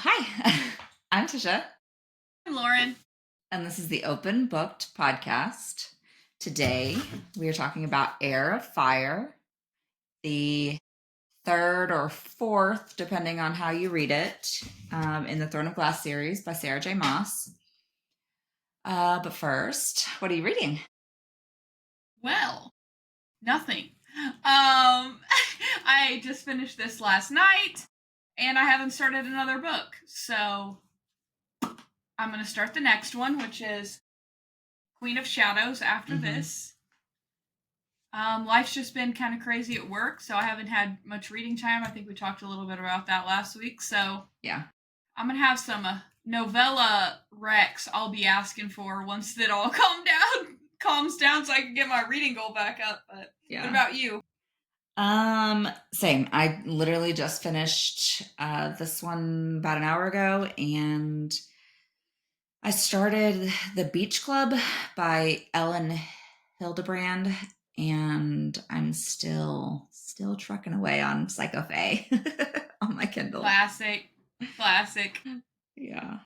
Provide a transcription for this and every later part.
Hi, I'm Tisha, I'm Loren. and this is the Open Booked podcast. Today, we are talking about Heir of Fire, the third or fourth, depending on how you read it, in the Throne of Glass series by Sarah J Maas. But first, what are you reading? Well, nothing. I just finished this last night, and I haven't started another book. So I'm going to start the next one, which is Queen of Shadows after this. Life's just been kind of crazy at work, so I haven't had much reading time. I think we talked a little bit about that last week. So Yeah. I'm going to have some novella recs I'll be asking for once it all calms down so I can get my reading goal back up. But What about you? Same. I literally just finished this one about an hour ago, and I started The Beach Club by Ellen Hildebrand, and I'm still trucking away on Psycho-Fae on my Kindle. Classic. Yeah.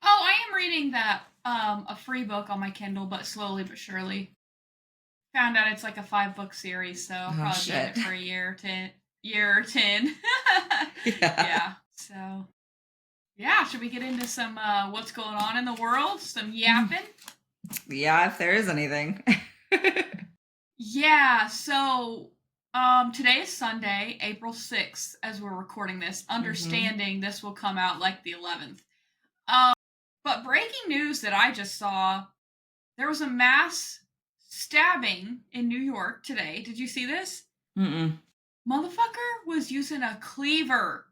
Oh, I am reading that a free book on my Kindle, but slowly but surely. Found out it's like a 5-book series, so I'll probably be in it for a year or 10. Yeah. So yeah, should we get into some what's going on in the world? Some yapping? Yeah, if there is anything. Yeah, so today is Sunday, April 6th, as we're recording this. Understanding this will come out like the 11th. But breaking news that I just saw, there was a mass stabbing in New York today. Did you see this? Motherfucker was using a cleaver.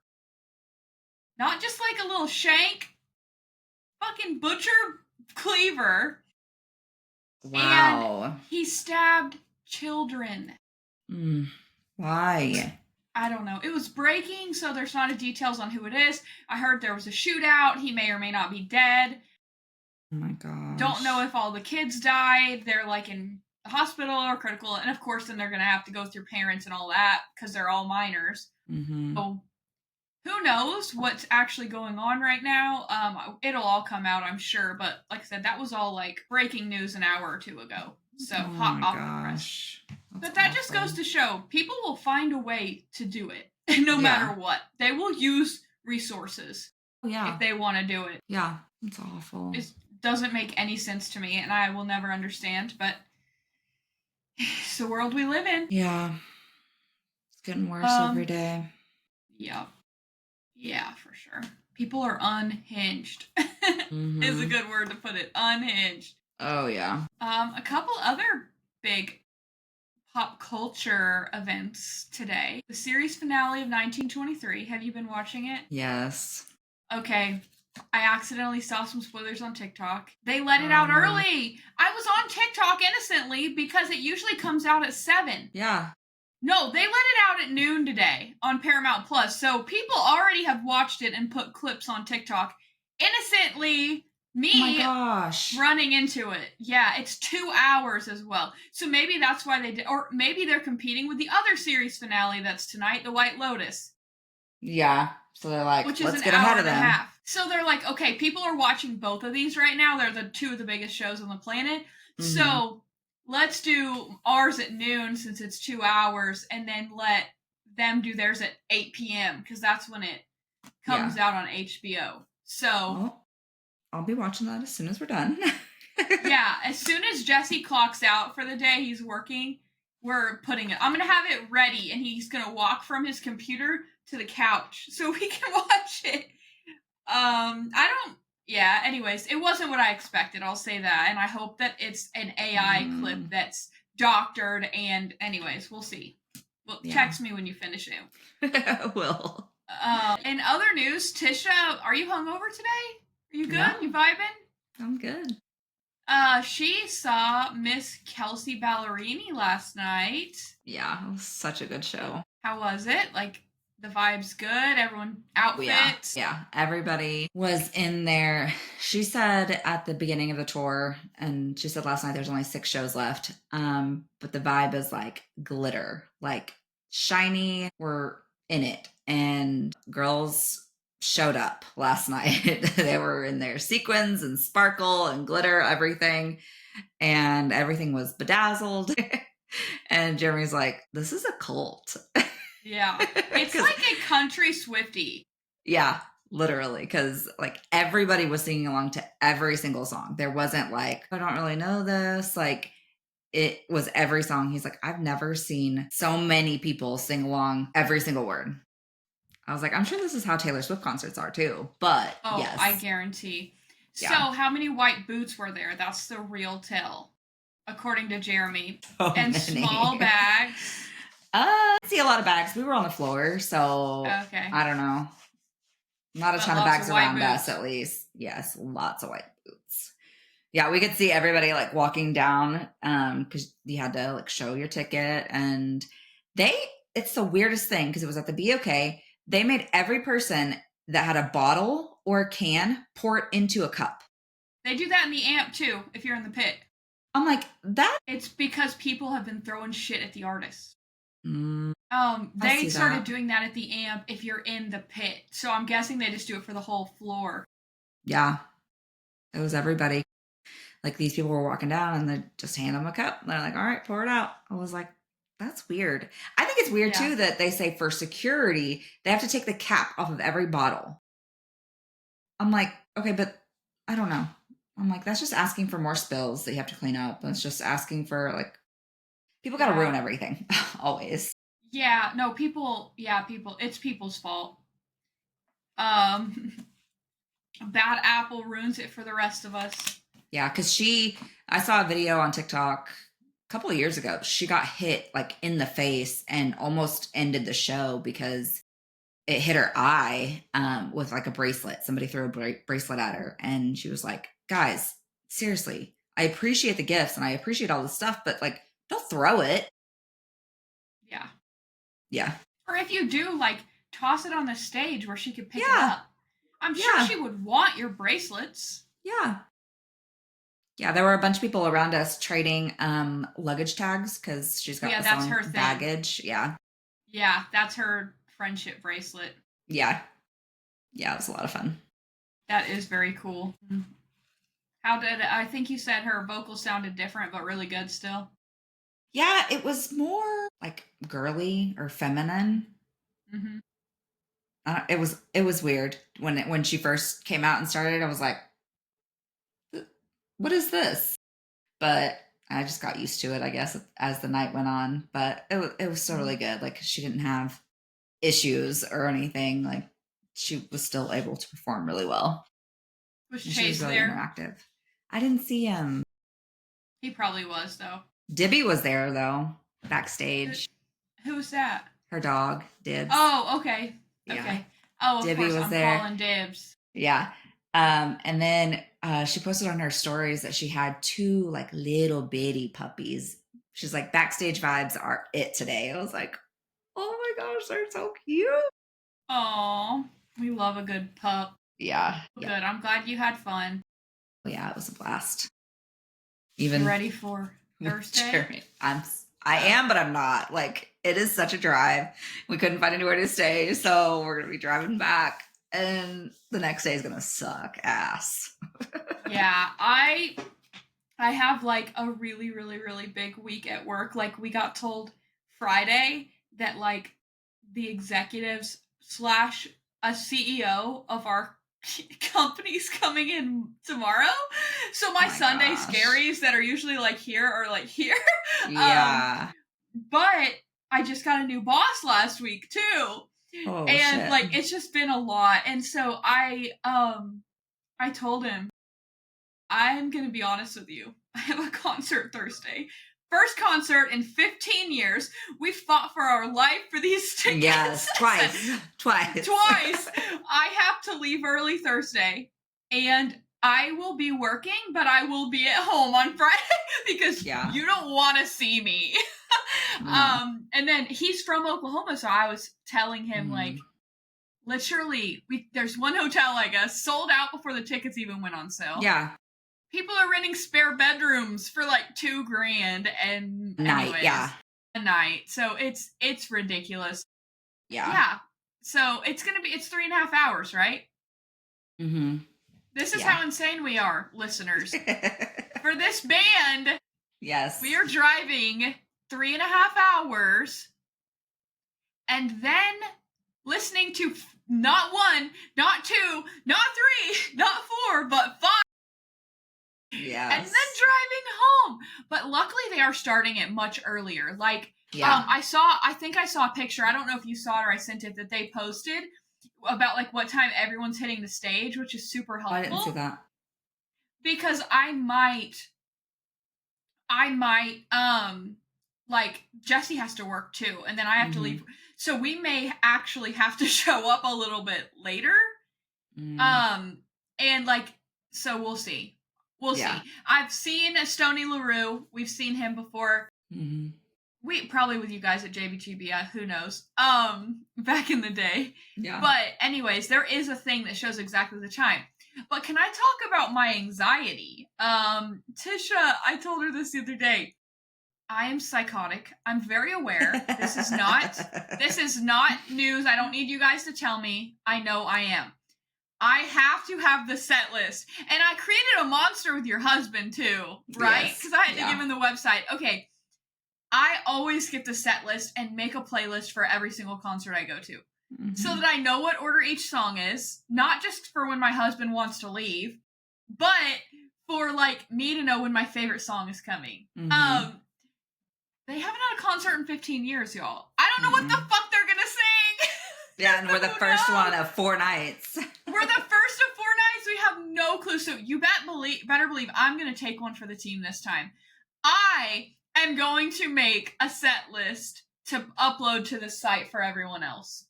Not just like a little shank. Fucking butcher cleaver. Wow. And he stabbed children. Why? I don't know. It was breaking, so there's not a details on who it is. I heard there was a shootout. He may or may not be dead. Oh my gosh. Don't know if all the kids died. They're like in the hospital or critical. And of course, then they're going to have to go through parents and all that because they're all minors. So who knows what's actually going on right now? It'll all come out, I'm sure. But like I said, that was all like breaking news an hour or two ago. So hot off the press. But that just goes to show people will find a way to do it no matter what. They will use resources if they want to do it. Yeah, it's awful. It doesn't make any sense to me, and I will never understand, but it's the world we live in. Yeah. It's getting worse every day. Yep. Yeah, for sure. People are unhinged. Is a good word to put it. Unhinged. Oh, yeah. A couple other big pop culture events today. The series finale of 1923. Have you been watching it? Yes. Okay. I accidentally saw some spoilers on TikTok. They let it out early. I was on TikTok innocently because it usually comes out at 7. Yeah. No, they let it out at noon today on Paramount Plus. So people already have watched it and put clips on TikTok. Innocently, me running into it. Yeah, it's 2 hours as well. So maybe that's why they did, or maybe they're competing with the other series finale that's tonight, The White Lotus. Yeah. So they're like, let's get ahead of them. Half. So they're like, okay, people are watching both of these right now. They're the 2 of the biggest shows on the planet. So let's do ours at noon since it's 2 hours, and then let them do theirs at 8 p.m. because that's when it comes out on HBO. So well, I'll be watching that as soon as we're done. Yeah, as soon as Jesse clocks out for the day he's working, we're putting it. I'm going to have it ready, and he's going to walk from his computer to the couch so we can watch it. Anyways, it wasn't what I expected, I'll say that, and I hope that it's an AI clip that's doctored, and anyways, we'll see. Well, text me when you finish it. I will. In other news, Tisha, are you hungover today? Are you good? No. You vibing? I'm good. She saw Miss Kelsey Ballerini last night. Yeah, it was such a good show. How was it? Like, the vibe's good? Everyone outfits? Yeah, everybody was in there. She said at the beginning of the tour, and she said last night there's only 6 shows left, but the vibe is like glitter, like shiny. We're in it, and girls showed up last night. They were in their sequins and sparkle and glitter, everything. And everything was bedazzled. And Jeremy's like, this is a cult. Yeah. It's like a country Swiftie. Yeah, literally. Because like everybody was singing along to every single song. There wasn't like, I don't really know this. Like it was every song. He's like, I've never seen so many people sing along every single word. I was like, I'm sure this is how Taylor Swift concerts are too. But yes. I guarantee. Yeah. So how many white boots were there? That's the real tell, according to Jeremy. So and many. Small bags. I see a lot of bags. We were on the floor, so okay. I don't know. Not a ton of bags around us, at least. Yes, lots of white boots. Yeah, we could see everybody like walking down because you had to like show your ticket. And it's the weirdest thing because it was at the BOK. They made every person that had a bottle or a can pour it into a cup. They do that in the amp too, if you're in the pit. I'm like, that? It's because people have been throwing shit at the artists. They started doing that at the amp if you're in the pit. So I'm guessing they just do it for the whole floor. Yeah. It was everybody. Like these people were walking down and they just hand them a cup. And they're like, all right, pour it out. I was like, that's weird. I think it's weird too that they say for security, they have to take the cap off of every bottle. I'm like, okay, but I don't know. I'm like, that's just asking for more spills that you have to clean up. That's just asking for like, people got to ruin everything. Always. Yeah, no, people, it's people's fault. Bad apple ruins it for the rest of us. Yeah, because I saw a video on TikTok a couple of years ago. She got hit like in the face and almost ended the show because it hit her eye with like a bracelet. Somebody threw a bracelet at her and she was like, guys, seriously, I appreciate the gifts and I appreciate all this stuff, but like, don't throw it. Yeah. Yeah. Or if you do, like, toss it on the stage where she could pick it up. I'm sure she would want your bracelets. Yeah. Yeah, there were a bunch of people around us trading luggage tags because she's got that's her thing. Baggage. Yeah. Yeah, that's her friendship bracelet. Yeah. Yeah, it was a lot of fun. That is very cool. I think you said her vocals sounded different, but really good still. Yeah, it was more like girly or feminine. Mm-hmm. It was weird when she first came out and started. I was like, what is this? But I just got used to it, I guess, as the night went on. But it was still really good. Like she didn't have issues or anything. Like she was still able to perform really well. Was Chase really there? Interactive. I didn't see him. He probably was though. Dibby was there though, backstage. Who was that? Her dog, Dibs. Oh, okay. Yeah. Okay. Oh, of Dibby course, was I'm there. calling dibs. Yeah. And then she posted on her stories that she had 2 like little bitty puppies. She's like, backstage vibes are it today. I was like, oh my gosh, they're so cute. Oh, we love a good pup. Yeah. Good. I'm glad you had fun. Yeah, it was a blast. You ready for Thursday? I am, but I'm not. Like, it is such a drive. We couldn't find anywhere to stay, so we're gonna be driving back, and the next day is gonna suck ass. Yeah, I have like a really, really, really big week at work. Like, we got told Friday that like the executives / a CEO of our company's coming in tomorrow. So my Sunday scaries that are usually like here are like here. Yeah. But I just got a new boss last week too. Oh, and shit. Like it's just been a lot. And so I told him, I'm gonna be honest with you. I have a concert Thursday. First concert in 15 years. We fought for our life for these tickets. Yes, twice. I have to leave early Thursday, and I will be working, but I will be at home on Friday because you don't want to see me. And then he's from Oklahoma, so I was telling him like, literally, there's one hotel I guess sold out before the tickets even went on sale. Yeah. People are renting spare bedrooms for like $2,000 and a night. So it's ridiculous. Yeah. Yeah. So it's 3.5 hours, right? Mm-hmm. This is how insane we are, listeners. For this band, yes, we are driving 3.5 hours and then listening to not 1, not 2, not 3, not 4, but 5. Yes. And then driving home. But luckily they are starting it much earlier. Like, I think I saw a picture. I don't know if you saw it or I sent it that they posted about like what time everyone's hitting the stage, which is super helpful. I didn't see that. Because I might, like Jesse has to work too, and then I have to leave. So we may actually have to show up a little bit later. And like, so we'll see. We'll see. I've seen Stoney LaRue. We've seen him before. We probably with you guys at JBGB, who knows? Back in the day. Yeah. But anyways, there is a thing that shows exactly the time. But can I talk about my anxiety? Tisha, I told her this the other day. I am psychotic. I'm very aware. This is not news. I don't need you guys to tell me. I know I am. I have to have the set list. And I created a monster with your husband too, right? Because I had to give him the website. Okay. I always get the set list and make a playlist for every single concert I go to. So that I know what order each song is, not just for when my husband wants to leave, but for like me to know when my favorite song is coming. They haven't had a concert in 15 years, y'all. I don't know what the fuck they're gonna sing. Yeah, and we're the first one of 4 nights. We're the first of 4 nights. We have no clue. So you better believe I'm gonna take one for the team this time. I am going to make a set list to upload to the site for everyone else.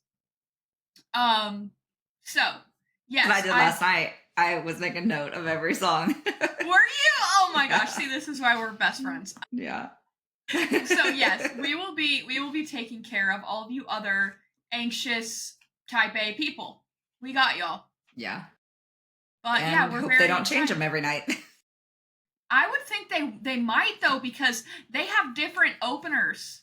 So, yes. What I did last night, I was making a note of every song. Were you? Oh my gosh. See, this is why we're best friends. Yeah. So, yes, we will be taking care of all of you other anxious type A people. We got y'all. Yeah. But and yeah, we're hope very they don't change them every night. I would think they might though, because they have different openers.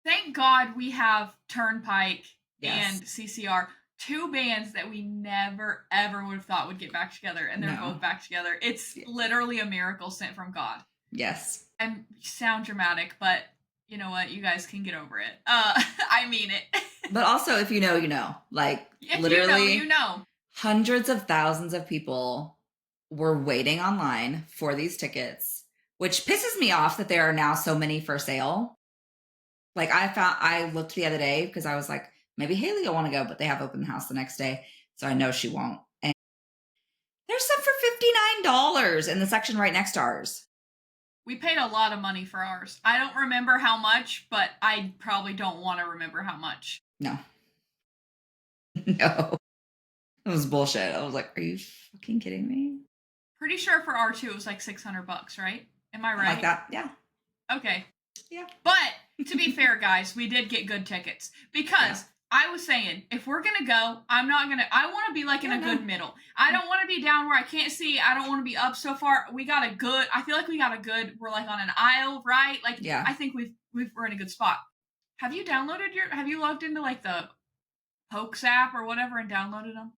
Thank God we have Turnpike and CCR, 2 bands that we never ever would have thought would get back together, and they're both back together. It's literally a miracle sent from God. Yes. And sound dramatic, but you know what? You guys can get over it. I mean it. But also, if you know, you know. Like, if literally, you know. Hundreds of thousands of people were waiting online for these tickets, which pisses me off that there are now so many for sale. Like, I looked the other day because I was like, maybe Haley will want to go, but they have open house the next day, so I know she won't. And there's some for $59 in the section right next to ours. We paid a lot of money for ours. I don't remember how much, but I probably don't want to remember how much. No. No. It was bullshit. I was like, are you fucking kidding me? Pretty sure for R2 it was like $600, right? Am I right? Like that, yeah. Okay. Yeah. But to be fair, guys, we did get good tickets because I was saying, if we're gonna go, I want to be like in a good middle. I don't want to be down where I can't see. I don't want to be up so far. I feel like we're like on an aisle, right? Like, I think we're in a good spot. Have you logged into like the Hoax app or whatever and downloaded them?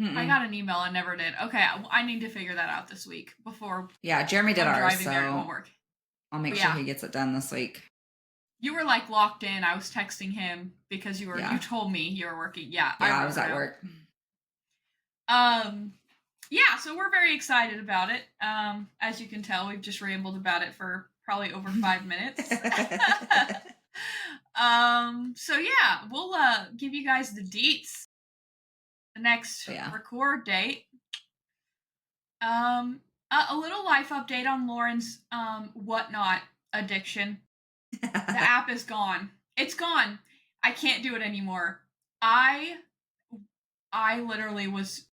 I got an email and never did. Okay, I need to figure that out this week before. Yeah, Jeremy did ours, so there, it won't work. I'll make sure he gets it done this week. You were like locked in. I was texting him because you told me you were working. Yeah, I was at work. Yeah, so we're very excited about it. As you can tell, we've just rambled about it for probably over 5 minutes. So yeah, we'll give you guys the deets. The next record date. A little life update on Lauren's whatnot addiction. The app is gone. It's gone. I can't do it anymore. I literally was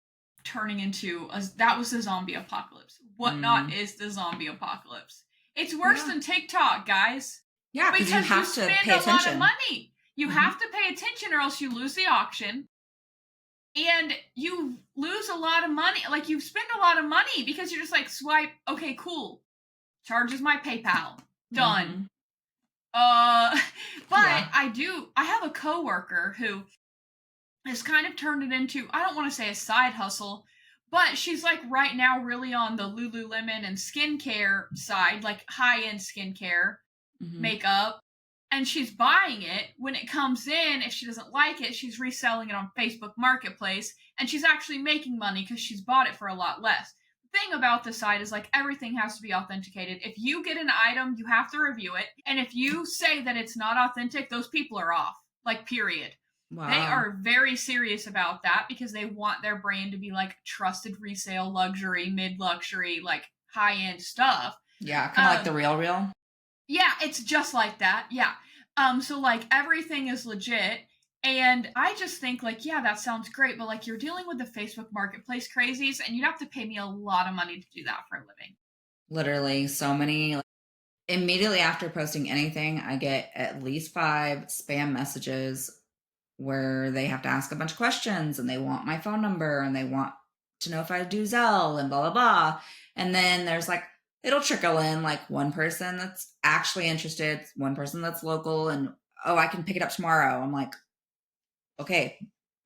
turning into that was the zombie apocalypse. Whatnot is the zombie apocalypse. It's worse than TikTok, guys. Yeah, because you have to pay attention. A lot of money. You have to pay attention or else you lose the auction. And you lose a lot of money. Like, you spend a lot of money because you're just like, swipe. Okay, cool. Charges my PayPal. Done. But I have a coworker who has kind of turned it into, I don't want to say a side hustle, but she's like right now really on the Lululemon and skincare side, like high-end skincare, makeup. And she's buying it. When it comes in, if she doesn't like it, she's reselling it on Facebook Marketplace, and she's actually making money because she's bought it for a lot less. The thing about this site is like everything has to be authenticated. If you get an item, you have to review it. And if you say that it's not authentic, those people are off. Like, period. Wow. They are very serious about that because they want their brand to be like trusted resale, luxury, mid-luxury, like high-end stuff. Yeah, kind of like the Real. Yeah, it's just like that. Yeah. So like everything is legit. And I just think like, yeah, that sounds great, but like you're dealing with the Facebook Marketplace crazies and you'd have to pay me a lot of money to do that for a living. Literally so many. Immediately after posting anything, I get at least 5 spam messages where they have to ask a bunch of questions and they want my phone number and they want to know if I do Zelle and blah, blah, blah. And then there's like, it'll trickle in like one person that's actually interested, one person that's local, and oh, I can pick it up tomorrow. I'm like, okay.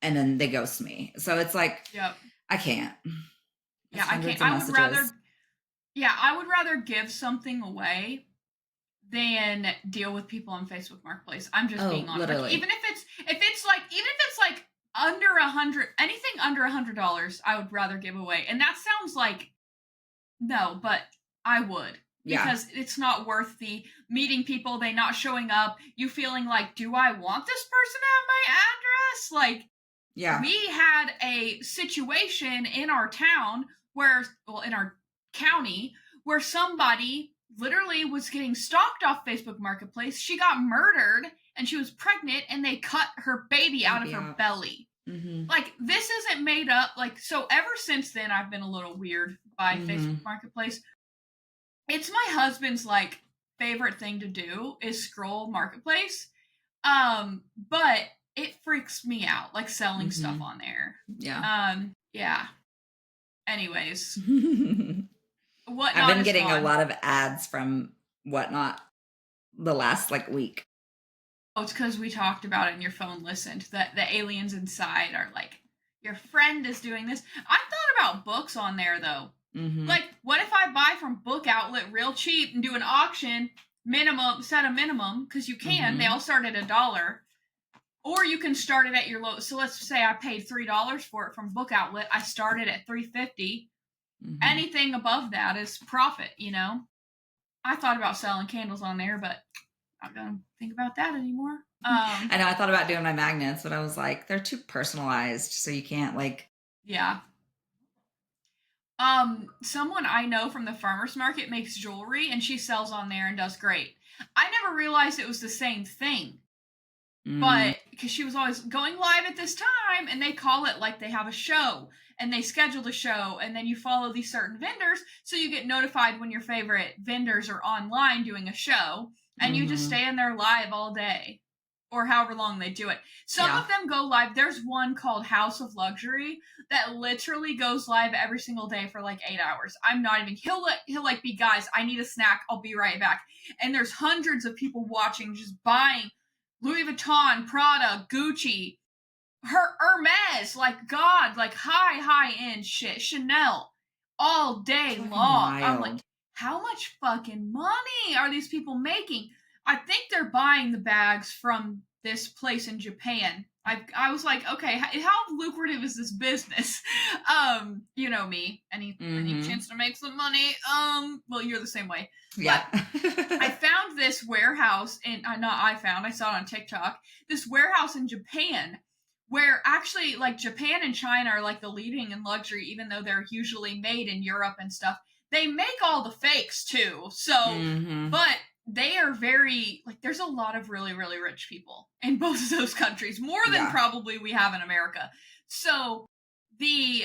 And then they ghost me. So it's like, yep. I can't. Yeah, I can't. I would rather give something away than deal with people on Facebook Marketplace. I'm just being honest. Like, even if it's like under 100, anything under $100, I would rather give away. And that sounds like no, but I would. Because it's not worth the meeting people, they not showing up, you feeling like, do I want this person to have my address? Like, yeah. We had a situation in our town in our county, where somebody literally was getting stalked off Facebook Marketplace. She got murdered and she was pregnant and they cut her baby out of her belly. Like, this isn't made up. Like, so ever since then, I've been a little weird by Facebook Marketplace. It's my husband's like favorite thing to do is scroll Marketplace. But it freaks me out, like selling stuff on there. Yeah. Yeah. Anyways. Whatnot. I've been getting a lot of ads from Whatnot the last like week. Oh, it's because we talked about it and your phone listened. The aliens inside are like, your friend is doing this. I thought about books on there though. Like, what if I buy from Book Outlet real cheap and do an auction, set a minimum, because you can. They all start at $1. Or you can start it at your low. So let's say I paid $3 for it from Book Outlet. I started at $3.50. Anything above that is profit, you know? I thought about selling candles on there, but I'm not going to think about that anymore. I know, I thought about doing my magnets, but I was like, they're too personalized, so you can't like... Yeah. Someone I know from the farmer's market makes jewelry, and she sells on there and does great. I never realized it was the same thing. But because she was always going live at this time, and they call it like they have a show, and they schedule the show, and then you follow these certain vendors, so you get notified when your favorite vendors are online doing a show, and you just stay in there live all day, or however long they do it. Some of them go live. There's one called House of Luxury that literally goes live every single day for like 8 hours. I'm not even. He'll like be, guys, I need a snack. I'll be right back. And there's hundreds of people watching, just buying Louis Vuitton, Prada, Gucci, Hermes, like God, like high-end shit, Chanel, all day long. I'm like, how much fucking money are these people making? I think they're buying the bags from this place in Japan. I was like, okay, how lucrative is this business? You know me. Any chance to make some money? Well, you're the same way. Yeah. I found this warehouse, and I saw it on TikTok. This warehouse in Japan, where actually, like, Japan and China are like the leading in luxury, even though they're usually made in Europe and stuff. They make all the fakes too. So, but they are very, like, there's a lot of really, really rich people in both of those countries, more than probably we have in America. So the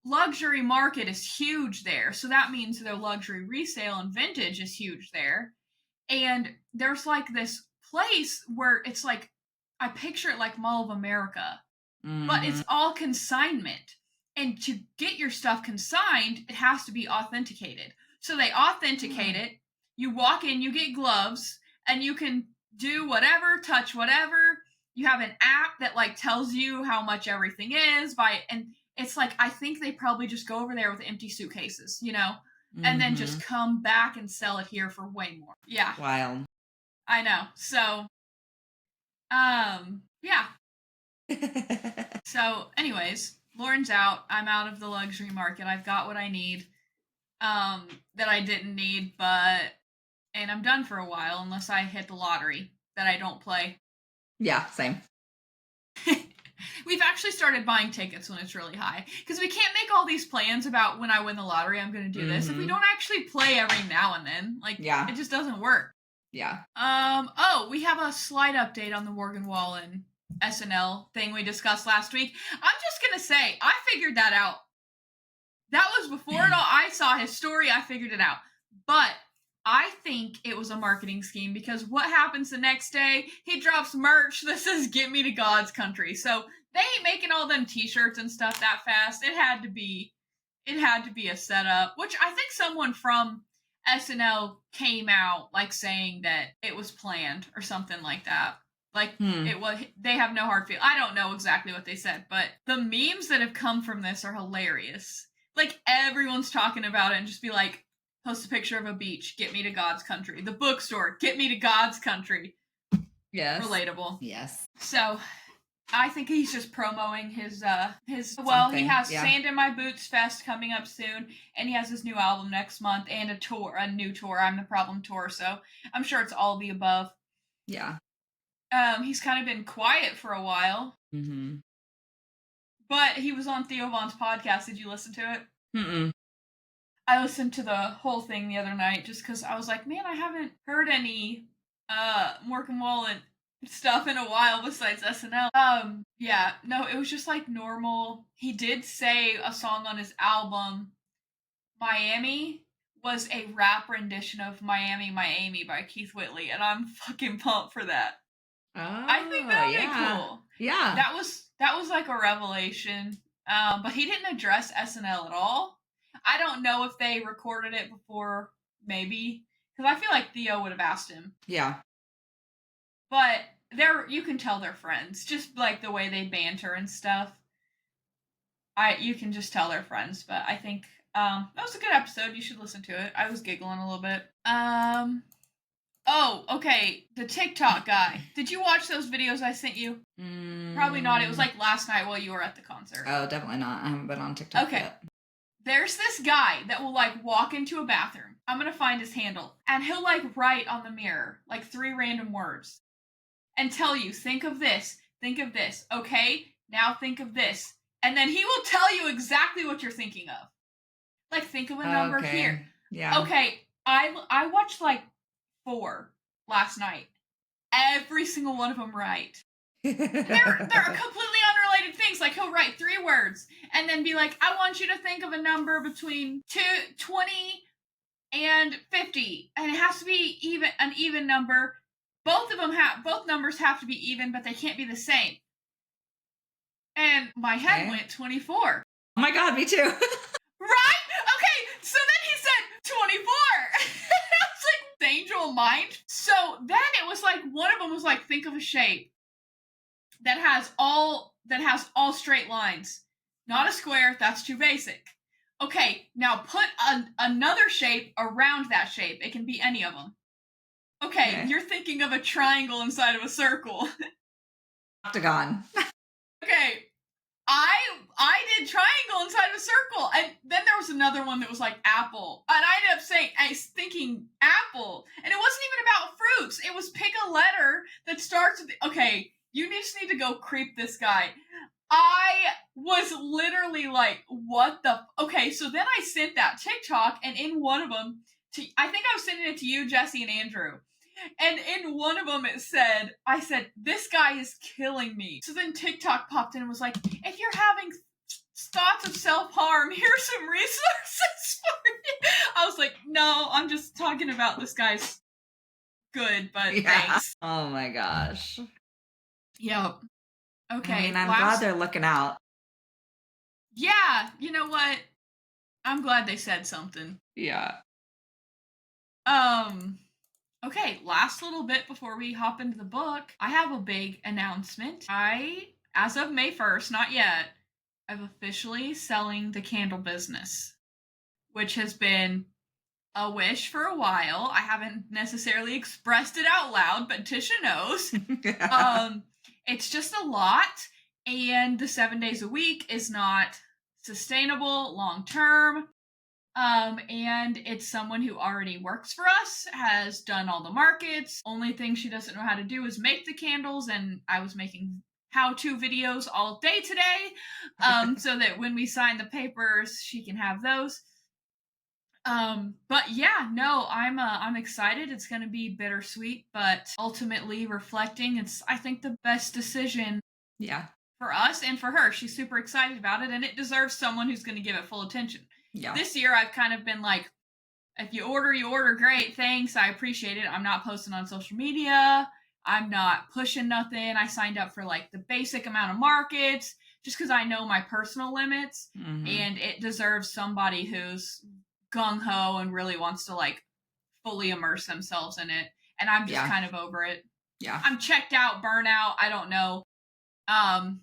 luxury market is huge there. So that means their luxury resale and vintage is huge there. And there's like this place where it's like, I picture it like Mall of America, but it's all consignment. And to get your stuff consigned, it has to be authenticated. So they authenticate it. You walk in, you get gloves, and you can do whatever, touch whatever. you have an app that like tells you how much everything is and it's like, I think they probably just go over there with empty suitcases, you know, and then just come back and sell it here for way more. Yeah. Wild. I know. So, yeah. So, anyways, Loren's out. I'm out of the luxury market. I've got what I need, that I didn't need, and I'm done for a while unless I hit the lottery that I don't play. Yeah, same. We've actually started buying tickets when it's really high because we can't make all these plans about when I win the lottery I'm going to do this if we don't actually play every now and then. Like, it just doesn't work. Yeah. Oh, we have a slight update on the Morgan Wallen SNL thing we discussed last week. I'm just going to say, I figured that out. That was before it all. I saw his story. I figured it out. But I think it was a marketing scheme because what happens the next day? He drops merch that says, "Get me to God's country." So they ain't making all them t-shirts and stuff that fast. It had to be a setup, which I think someone from SNL came out like saying that it was planned or something like that. Like it was, they have no hard feel. I don't know exactly what they said, but the memes that have come from this are hilarious. Like everyone's talking about it and just be like, post a picture of a beach, "Get me to God's country." The bookstore, "Get me to God's country." Yes. Relatable. Yes. So I think he's just promoting his well, he has Sand in My Boots Fest coming up soon, and he has his new album next month and a new tour, I'm the Problem tour, so I'm sure it's all of the above. Yeah. He's kind of been quiet for a while. But he was on Theo Von's podcast. Did you listen to it? Mm-mm. I listened to the whole thing the other night just because I was like, man, I haven't heard any Morgan Wallen stuff in a while besides SNL. Yeah, no, it was just like normal. He did say a song on his album, Miami, was a rap rendition of Miami, My Amy by Keith Whitley, and I'm fucking pumped for that. Oh, I think that would be cool. Yeah. That was like a revelation. But he didn't address SNL at all. I don't know if they recorded it before, maybe, because I feel like Theo would have asked him. Yeah. But you can tell they're friends, just like the way they banter and stuff. You can just tell they're friends. But I think that was a good episode. You should listen to it. I was giggling a little bit. Oh, okay. The TikTok guy. Did you watch those videos I sent you? Probably not. It was like last night while you were at the concert. Oh, definitely not. I haven't been on TikTok yet. There's this guy that will like walk into a bathroom. I'm gonna find his handle. And he'll like write on the mirror like 3 random words. And tell you, think of this. Okay, now think of this. And then he will tell you exactly what you're thinking of. Like, think of a number here. Yeah. Okay, I watched like 4 last night. Every single one of them right. They're completely unrelated things. Like, he'll write 3 words and then be like, "I want you to think of a number between 20 and 50, and it has to be an even number. Both numbers have to be even, but they can't be the same." And my head went 24. Oh my god, me too. Right? Okay, so then he said 24. I was like, the angel mind. So then it was like, one of them was like, think of a shape that has all straight lines. Not a square, that's too basic. Okay, now put another shape around that shape. It can be any of them. Okay, you're thinking of a triangle inside of a circle. Octagon. Okay, I did triangle inside of a circle, and then there was another one that was like apple, and I ended up thinking apple, and it wasn't even about fruits. It was pick a letter that starts with. Okay, you just need to go creep this guy. I was literally like, what the? Okay, so then I sent that TikTok, and in one of them, I think I was sending it to you, Jesse, and Andrew. And in one of them I said, "This guy is killing me." So then TikTok popped in and was like, "If you're having thoughts of self-harm, here's some resources for you." I was like, no, I'm just talking about this guy's good, but thanks. Oh my gosh. Yep. Okay. I mean, I'm glad they're looking out. Yeah, you know what? I'm glad they said something. Yeah. Okay, last little bit before we hop into the book. I have a big announcement. As of May 1st, not yet, I'm officially selling the candle business, which has been a wish for a while. I haven't necessarily expressed it out loud, but Tisha knows. It's just a lot, and the 7 days a week is not sustainable long term. And it's someone who already works for us, has done all the markets. Only thing she doesn't know how to do is make the candles, and I was making how-to videos all day today, so that when we sign the papers, she can have those. But yeah, no, I'm excited. It's gonna be bittersweet, but ultimately reflecting, it's I think the best decision. Yeah. For us and for her. She's super excited about it, and it deserves someone who's gonna give it full attention. Yeah. This year I've kind of been like, if you order, great, thanks, I appreciate it. I'm not posting on social media. I'm not pushing nothing. I signed up for like the basic amount of markets just because I know my personal limits, and it deserves somebody who's gung ho and really wants to like fully immerse themselves in it. And I'm just kind of over it. Yeah. I'm checked out, burnout. I don't know.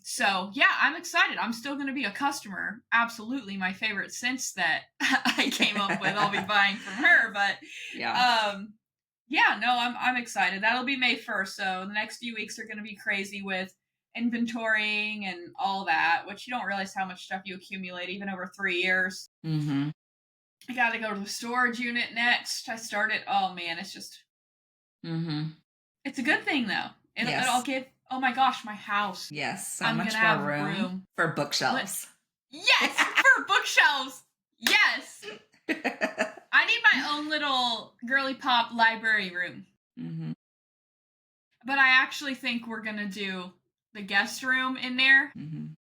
So yeah, I'm excited. I'm still going to be a customer. Absolutely my favorite scents that I came up with. I'll be buying from her, but yeah, no, I'm excited. That'll be May 1st. So the next few weeks are going to be crazy with inventorying and all that, which you don't realize how much stuff you accumulate even over 3 years. I got to go to the storage unit next. I started. Oh man, it's just. It's a good thing though. It'll give. Oh my gosh, my house. Yes, so I'm much more room for bookshelves. Yes, for bookshelves. Yes. I need my own little girly pop library room. But I actually think we're going to do the guest room in there.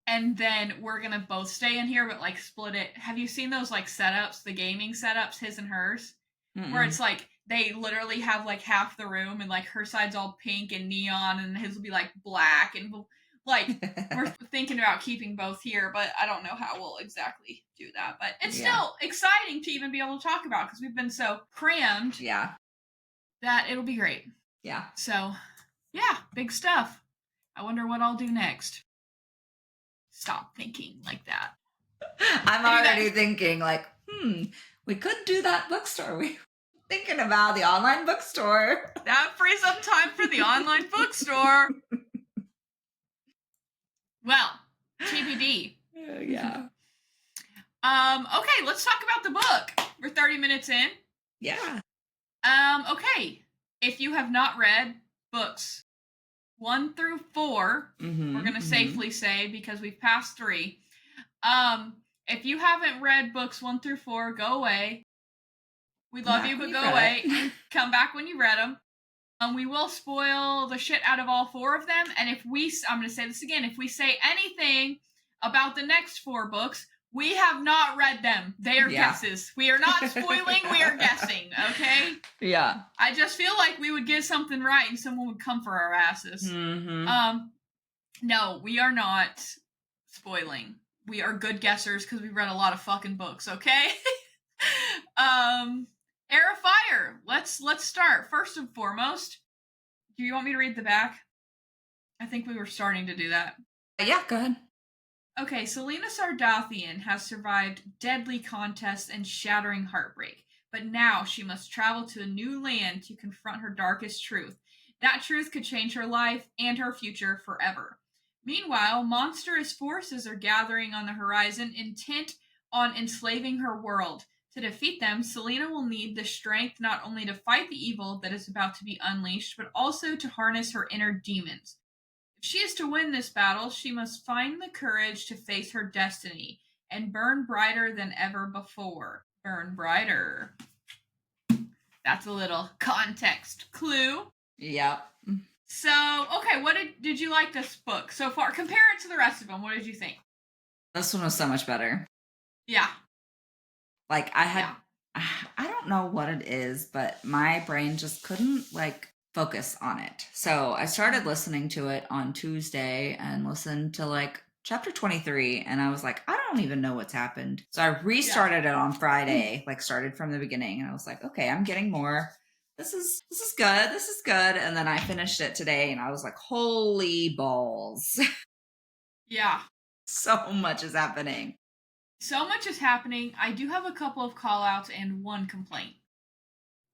And then we're going to both stay in here, but like split it. Have you seen those like setups, the gaming setups, his and hers? Where it's like, they literally have like half the room and like her side's all pink and neon and his will be like black, and like we're thinking about keeping both here, but I don't know how we'll exactly do that. But it's still exciting to even be able to talk about because we've been so crammed. Yeah. That it'll be great. Yeah. So yeah, big stuff. I wonder what I'll do next. Stop thinking like that. I'm already thinking like, we could do that bookstore. We thinking about the online bookstore. That frees up time for the online bookstore. Well, TBD. Yeah. Okay, let's talk about the book. We're 30 minutes in. Yeah. Okay. If you have not read books 1 through 4, we're gonna safely say, because we've passed 3. If you haven't read books 1 through 4, go away. We love you, but go away and come back when you read them. We will spoil the shit out of all 4 of them. And I'm going to say this again, if we say anything about the next 4 books, we have not read them. They are guesses. We are not spoiling, we are guessing, okay? Yeah. I just feel like we would get something right and someone would come for our asses. No, we are not spoiling. We are good guessers because we've read a lot of fucking books, okay? Heir of Fire. Let's start. First and foremost, do you want me to read the back? I think we were starting to do that. Yeah, go ahead. Okay, Selena Sardathian has survived deadly contests and shattering heartbreak, but now she must travel to a new land to confront her darkest truth. That truth could change her life and her future forever. Meanwhile, monstrous forces are gathering on the horizon, intent on enslaving her world. To defeat them, Selena will need the strength not only to fight the evil that is about to be unleashed, but also to harness her inner demons. If she is to win this battle, she must find the courage to face her destiny and burn brighter than ever before. Burn brighter. That's a little context clue. Yep. So, okay, what did you like this book so far? Compare it to the rest of them. What did you think? This one was so much better. Yeah. Like I don't know what it is, but my brain just couldn't like focus on it. So I started listening to it on Tuesday and listened to like chapter 23, and I was like, I don't even know what's happened. So I restarted it on Friday, like started from the beginning, and I was like, okay, I'm getting more this is good. This is good. And then I finished it today and I was like, holy balls. Yeah. So much is happening. So much is happening. I do have a couple of call outs and one complaint.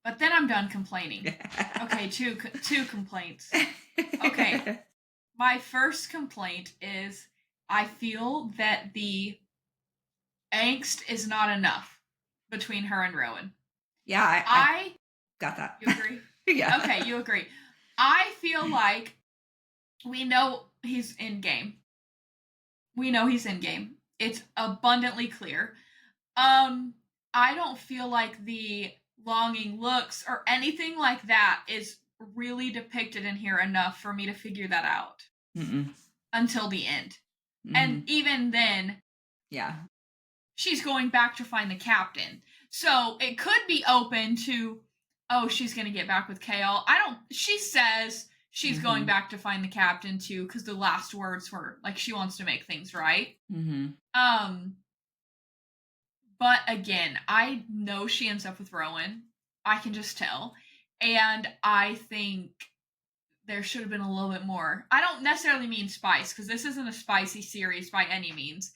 But then I'm done complaining. Okay, two complaints. Okay. My first complaint is I feel that the angst is not enough between her and Rowan. Yeah, I got that. You agree? Yeah. Okay, you agree. I feel like we know he's in game. It's abundantly clear. I don't feel like the longing looks or anything like that is really depicted in here enough for me to figure that out. Until the end. And even then, yeah, she's going back to find the captain. So it could be open to, oh, she's going to get back with Kale. She says she's going back to find the captain too, because the last words were like she wants to make things right. But again, I know she ends up with Rowan. I can just tell. And I think there should have been a little bit more. I don't necessarily mean spice, because this isn't a spicy series by any means,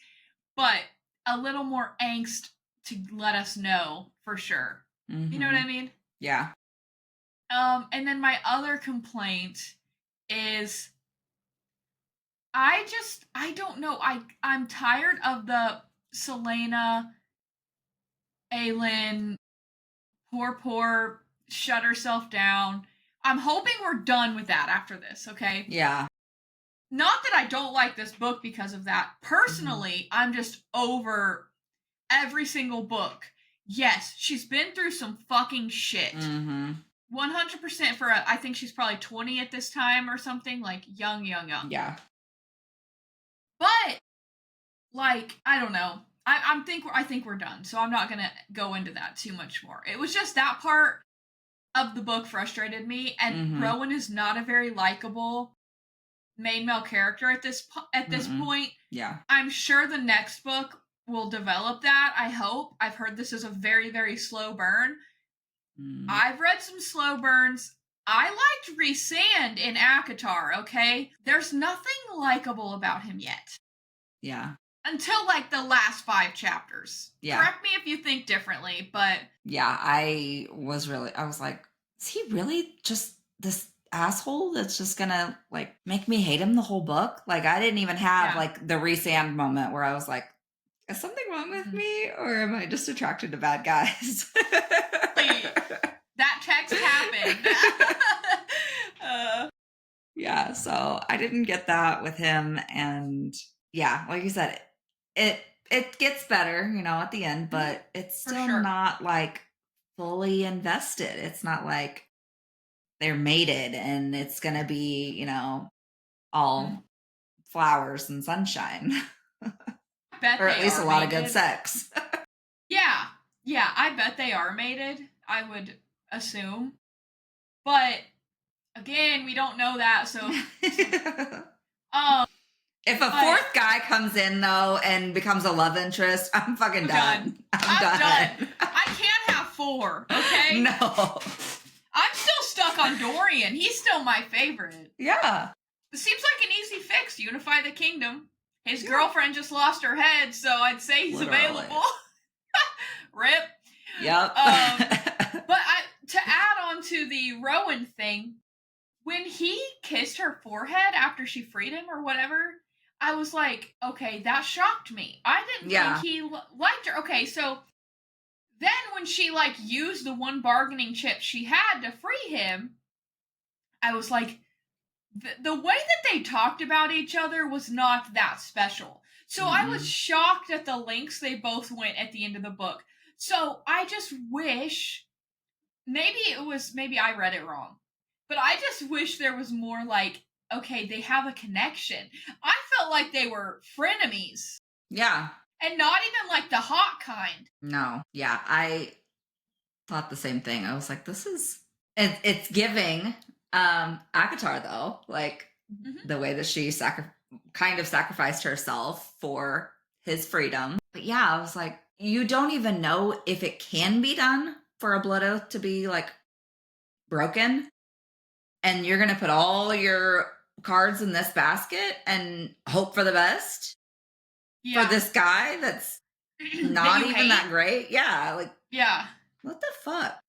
but a little more angst to let us know for sure. You know what I mean? Yeah. And then my other complaint is I don't know. I'm tired of the Selena, Aelin, poor, shut herself down. I'm hoping we're done with that after this, okay? Yeah. Not that I don't like this book because of that. Personally, I'm just over every single book. Yes, she's been through some fucking shit. 100% for I think she's probably 20 at this time or something, like young. Yeah. But like, I don't know. I think we're done. So I'm not going to go into that too much more. It was just that part of the book frustrated me, and Rowan is not a very likable main male character at this point. Yeah. I'm sure the next book will develop that. I hope. I've heard this is a very, very slow burn. I've read some slow burns. I liked Rhysand in ACOTAR, okay? There's nothing likable about him yet. Yeah. Until like the last 5 chapters. Yeah. Correct me if you think differently, but yeah, I was like, is he really just this asshole that's just gonna like make me hate him the whole book? Like, I didn't even have like the Rhysand moment where I was like, is something wrong with me, or am I just attracted to bad guys? That text happened. Yeah, so I didn't get that with him, and yeah, like you said, it gets better, you know, at the end, but it's still not like fully invested. It's not like they're mated and it's gonna be, you know, all flowers and sunshine. Or at least a lot of good sex. Yeah, I bet they are mated, I would assume. But again, we don't know that, so if a fourth guy comes in though and becomes a love interest, I'm fucking done. I'm done. I can't have 4, okay? No. I'm still stuck on Dorian. He's still my favorite. Yeah. It seems like an easy fix. Unify the kingdom. His girlfriend just lost her head, so I'd say he's available. Rip. Yep. But to add on to the Rowan thing, when he kissed her forehead after she freed him or whatever, I was like, okay, that shocked me. I didn't think he liked her. Okay, so then when she like used the one bargaining chip she had to free him, I was like, the way that they talked about each other was not that special. So I was shocked at the lengths they both went at the end of the book. So I just wish, maybe I read it wrong, but I just wish there was more like, okay, they have a connection. I felt like they were frenemies. Yeah. And not even like the hot kind. No. Yeah, I thought the same thing. I was like, this is it's giving ACOTAR though, like the way that she kind of sacrificed herself for his freedom. But yeah, I was like, you don't even know if it can be done for a blood oath to be like broken, and you're going to put all your cards in this basket and hope for the best for this guy that's not that even that great. Yeah. Like, yeah. What the fuck?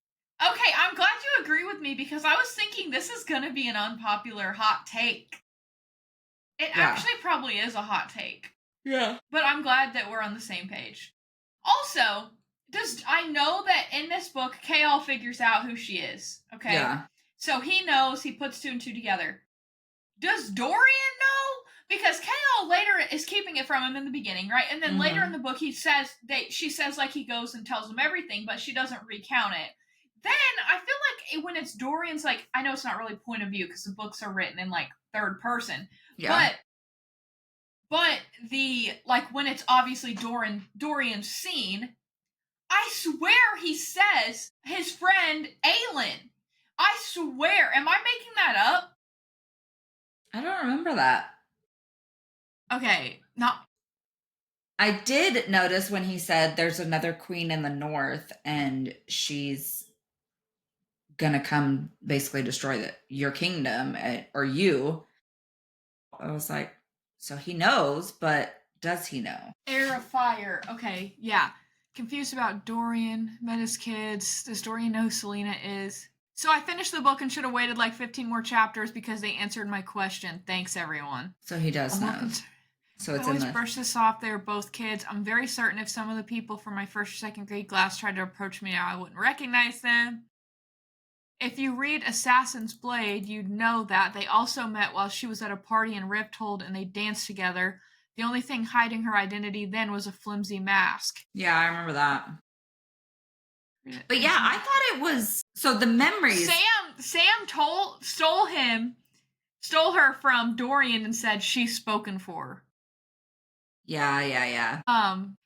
Okay, I'm glad you agree with me because I was thinking this is going to be an unpopular hot take. It actually probably is a hot take. Yeah. But I'm glad that we're on the same page. Also, I know that in this book, K.L. figures out who she is. Okay? Yeah. So he knows, he puts two and two together. Does Dorian know? Because K.L. later is keeping it from him in the beginning, right? And then later in the book, she says like he goes and tells him everything, but she doesn't recount it. Then I feel like when it's Dorian's, like, I know it's not really point of view because the books are written in like third person. Yeah. But when it's obviously Dorian's scene, I swear he says his friend Aelin. I swear. Am I making that up? I don't remember that. Okay, I did notice when he said there's another queen in the north and she's gonna come basically destroy your kingdom or you. I was like, so he knows, but does he know? Heir of Fire. Okay, yeah. Confused about Dorian, met his kids. Does Dorian know who Selena is? So I finished the book and should have waited like 15 more chapters because they answered my question. Thanks, everyone. So he does know. So it's always brush this off. They were both kids. I'm very certain if some of the people from my first or second grade class tried to approach me now, I wouldn't recognize them. If you read Assassin's Blade, you'd know that they also met while she was at a party in Rifthold and they danced together. The only thing hiding her identity then was a flimsy mask. Yeah, I remember that. But yeah, I thought it was so the memories. Sam stole her from Dorian and said she's spoken for. Yeah.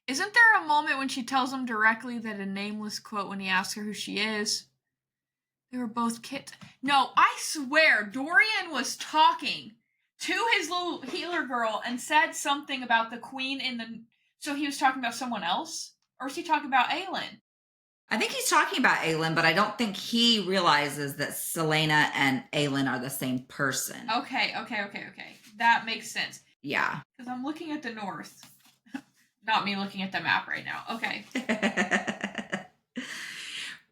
Isn't there a moment when she tells him directly that a nameless quote when he asks her who she is? They were both kids. No, I swear Dorian was talking to his little healer girl and said something about the queen in the... So he was talking about someone else? Or is he talking about Aelin? I think he's talking about Aelin, but I don't think he realizes that Selena and Aelin are the same person. Okay. That makes sense. Yeah. Because I'm looking at the north. Not me looking at the map right now. Okay.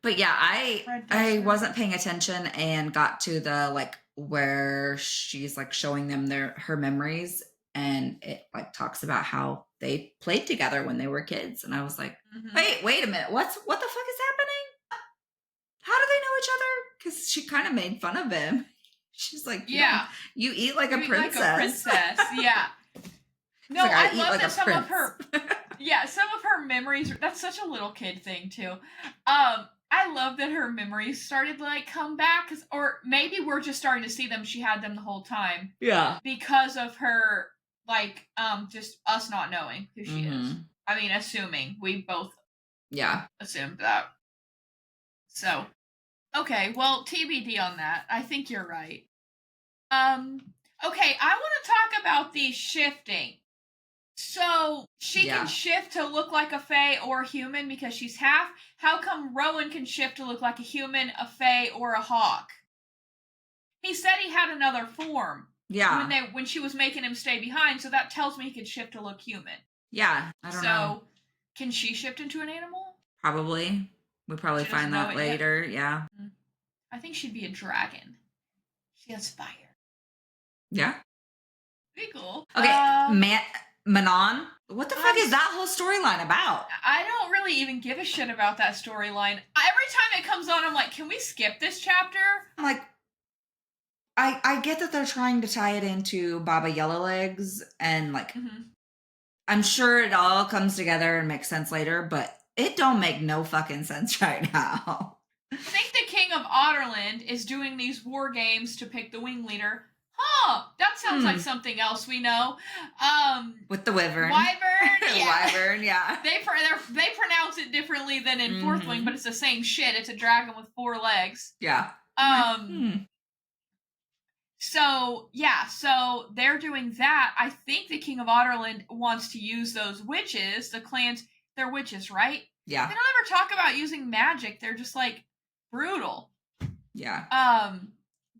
But yeah, I wasn't paying attention and got to the like where she's like showing them her memories, and it like talks about how they played together when they were kids, and I was like, wait a minute, what the fuck is happening? How do they know each other? Because she kind of made fun of him. She's like, yeah, you eat like a princess. Like a princess, yeah. No, like, I love like that some of her, some of her memories. That's such a little kid thing too. I love that her memories started to like come back, or maybe we're just starting to see them. She had them the whole time. Yeah. Because of her, like, just us not knowing who she is. I mean, assuming. We both assumed that. So, okay, well, TBD on that. I think you're right. Okay, I want to talk about the shifting. So, she can shift to look like a fae or a human because she's half. How come Rowan can shift to look like a human, a fae, or a hawk? He said he had another form. Yeah. When she was making him stay behind, so that tells me he could shift to look human. Yeah, I don't know. So, can she shift into an animal? Probably. We'll probably find that later, yeah. I think she'd be a dragon. She has fire. Yeah. Pretty cool. Okay, Manon, what the fuck is that whole storyline about? I don't really even give a shit about that storyline. Every time it comes on, I'm like, can we skip this chapter? I'm like, I get that they're trying to tie it into Baba Yellowlegs, and like, I'm sure it all comes together and makes sense later, but it don't make no fucking sense right now. I think the King of Otterland is doing these war games to pick the wing leader. Huh, that sounds like something else we know. With the wyvern. Wyvern, yeah. Wyvern, yeah. They pronounce it differently than in Fourth Wing, but it's the same shit. It's a dragon with 4 legs. Yeah. So they're doing that. I think the King of Otterland wants to use those witches, the clans, they're witches, right? Yeah. They don't ever talk about using magic. They're just like brutal. Yeah.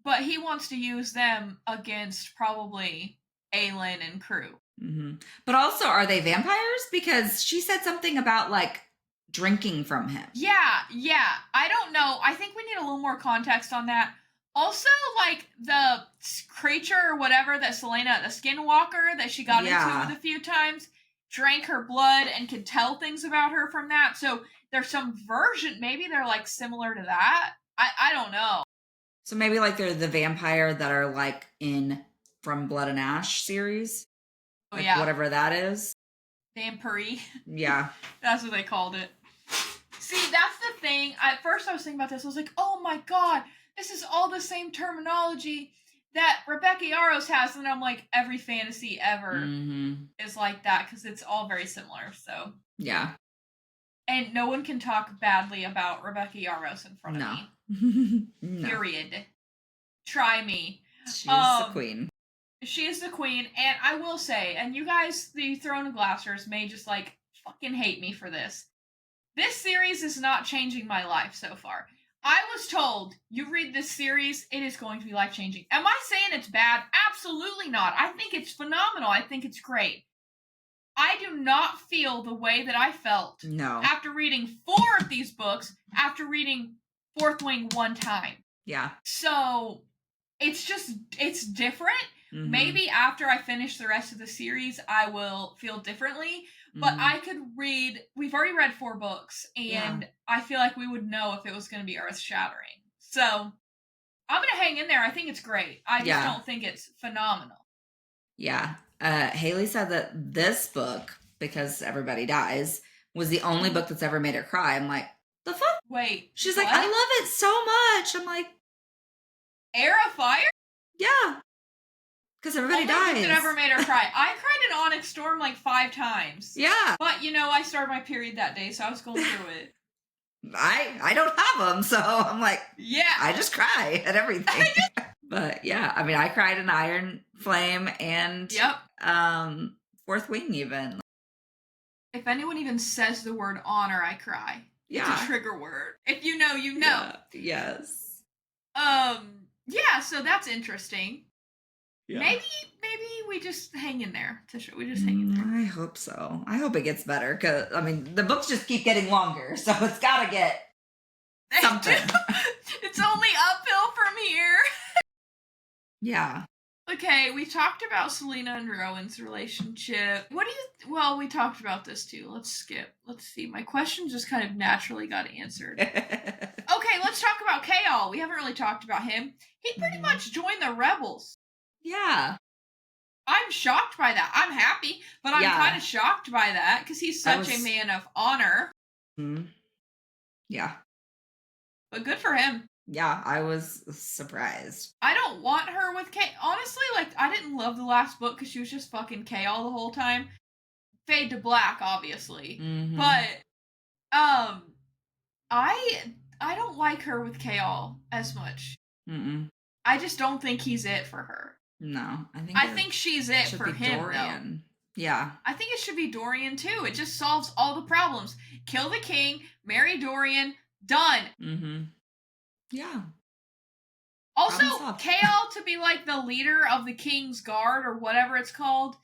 But he wants to use them against probably Aelin and crew. Mm-hmm. But also, are they vampires? Because she said something about like drinking from him. Yeah. I don't know. I think we need a little more context on that. Also, like the creature or whatever that Selena, the skinwalker that she got into with a few times, drank her blood and could tell things about her from that. So there's some version, maybe they're like similar to that. I don't know. So maybe like they're the vampire that are like in From Blood and Ash series. Oh, like yeah. Whatever that is. Vampire. Yeah. That's what they called it. See, that's the thing. At first I was thinking about this. I was like, oh my god, this is all the same terminology that Rebecca Yarros has. And I'm like, every fantasy ever is like that because it's all very similar. So yeah. And no one can talk badly about Rebecca Yarros in front of me. No. Period. Try me. She's the queen. She is the queen, and I will say, and you guys, the Throne of Glassers, may just like fucking hate me for this. This series is not changing my life so far. I was told, you read this series, it is going to be life-changing. Am I saying it's bad? Absolutely not. I think it's phenomenal. I think it's great. I do not feel the way that I felt after reading 4 of these books, after reading Fourth Wing one time. Yeah. So, it's different. Mm-hmm. Maybe after I finish the rest of the series, I will feel differently. But I could read, we've already read 4 books, and I feel like we would know if it was going to be earth-shattering. So, I'm going to hang in there. I think it's great. I just don't think it's phenomenal. Yeah. Haley said that this book, because everybody dies, was the only book that's ever made her cry. I'm like, the fuck? Wait. She's like, I love it so much. I'm like, Heir of Fire? Yeah. Because everybody dies. It ever made her cry. I cried in Onyx Storm like 5 times. Yeah. But, I started my period that day, so I was going through it. I don't have them, so I'm like, I just cry at everything. But yeah, I mean, I cried in Iron Flame and Fourth Wing even. If anyone even says the word honor, I cry. Yeah. It's a trigger word. If you know, you know. Yeah. Yes. Yeah, so that's interesting. Yeah. Maybe we just hang in there, Tisha. We just hang in there. I hope so. I hope it gets better because, I mean, the books just keep getting longer, so it's got to get something. It's only uphill from here. Yeah. Okay, we talked about Selena and Rowan's relationship. Well, we talked about this too. Let's skip. Let's see. My question just kind of naturally got answered. Okay, let's talk about Chaol. We haven't really talked about him. He pretty much joined the rebels. Yeah. I'm shocked by that. I'm happy, but I'm kind of shocked by that because he's such a man of honor. Yeah. But good for him. Yeah, I was surprised. I don't want her with Kay. Honestly, like, I didn't love the last book because she was just fucking Chaol the whole time. Fade to black, obviously. Mm-hmm. But, I don't like her with Chaol as much. Mm-mm. I just don't think he's it for her. No, I think she's it for him, Dorian. Though. Yeah. I think it should be Dorian, too. It just solves all the problems. Kill the king, marry Dorian, done. Mm-hmm. Yeah. Also, Chaol to be like the leader of the King's Guard or whatever it's called,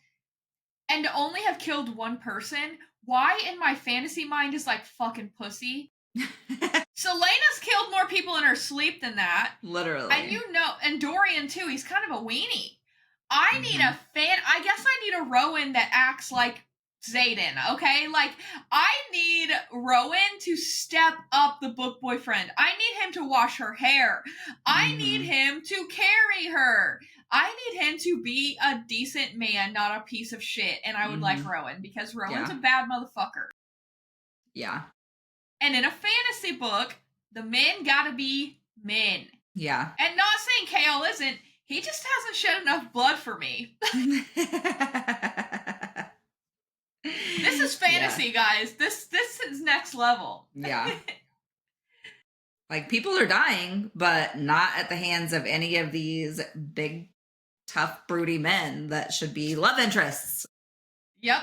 and to only have killed one person, why in my fantasy mind is like fucking pussy? Selena's killed more people in her sleep than that. Literally. And and Dorian too, he's kind of a weenie. I need I guess I need a Rowan that acts like Xaden, okay? Like, I need Rowan to step up the book boyfriend. I need him to wash her hair. I need him to carry her. I need him to be a decent man, not a piece of shit. And I would like Rowan, because Rowan's a bad motherfucker. Yeah. And in a fantasy book, the men gotta be men. Yeah. And not saying Chaol isn't, he just hasn't shed enough blood for me. This is fantasy, guys. This is next level. Yeah. Like, people are dying, but not at the hands of any of these big, tough, broody men that should be love interests. Yep.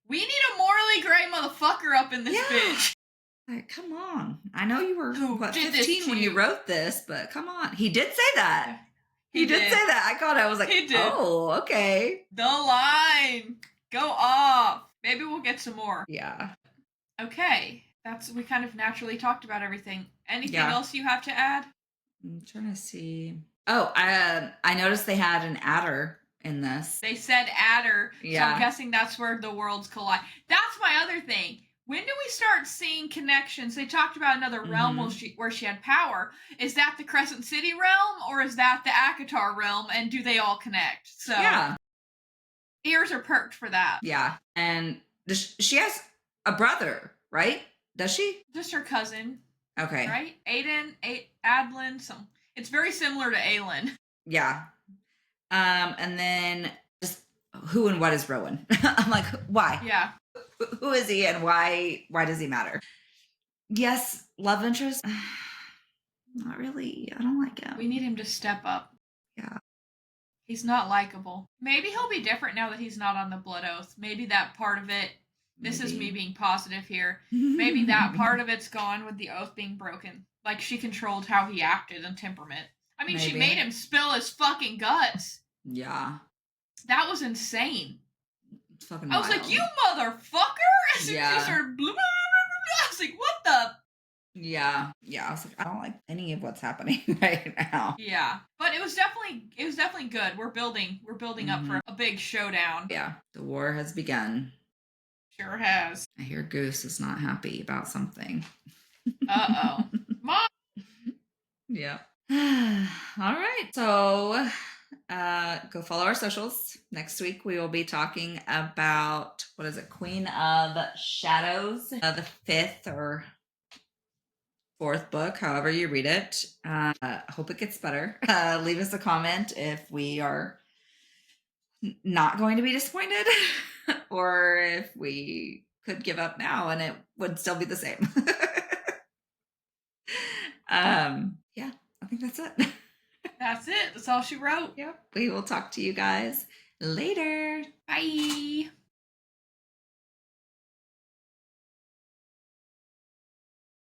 We need a morally gray motherfucker up in this bitch. Like, come on. I know you were, Who what, did 15 this when to you you? wrote this, but come on. He did say that. He did say that. I caught it. I was like, He did. oh, okay. The line. Go off. Maybe we'll get some more. Yeah. Okay. We kind of naturally talked about everything. Anything else you have to add? I'm trying to see. Oh, I noticed they had an adder in this. They said adder, Yeah. so I'm guessing that's where the worlds collide. That's my other thing. When do we start seeing connections? They talked about another realm where she had power. Is that the Crescent City realm, or is that the Akatar realm, and do they all connect? So yeah. Ears are perked for that. Yeah. And she has a brother, right? Does she? Just her cousin. Okay. Right? Adlin, it's very similar to Aelin. Yeah. And then just who and what is Rowan? I'm like, why? Yeah. Who is he and why does he matter? Yes, love interest. Not really. I don't like him. We need him to step up. Yeah. He's not likable. Maybe he'll be different now that he's not on the Blood Oath. Maybe that part of it, this is me being positive here. Maybe that part of it's gone with the oath being broken. Like she controlled how he acted and temperament. I mean, she made him spill his fucking guts. Yeah. That was insane. It's fucking I was wild. like, you motherfucker! As soon as he started blah, blah, blah, blah, I was like, what the? Yeah. I was like, I don't like any of what's happening right now. Yeah. But it was definitely good. We're building up for a big showdown. Yeah. The war has begun. Sure has. I hear Goose is not happy about something. Uh-oh. Mom! Yeah. All right. So go follow our socials. Next week we will be talking about, what is it, Queen of Shadows, the 5th or 4th book, however you read it. Hope it gets better. Leave us a comment if we are not going to be disappointed or if we could give up now and it would still be the same. Yeah, I think that's it. That's it. That's all she wrote. Yep. We will talk to you guys later. Bye.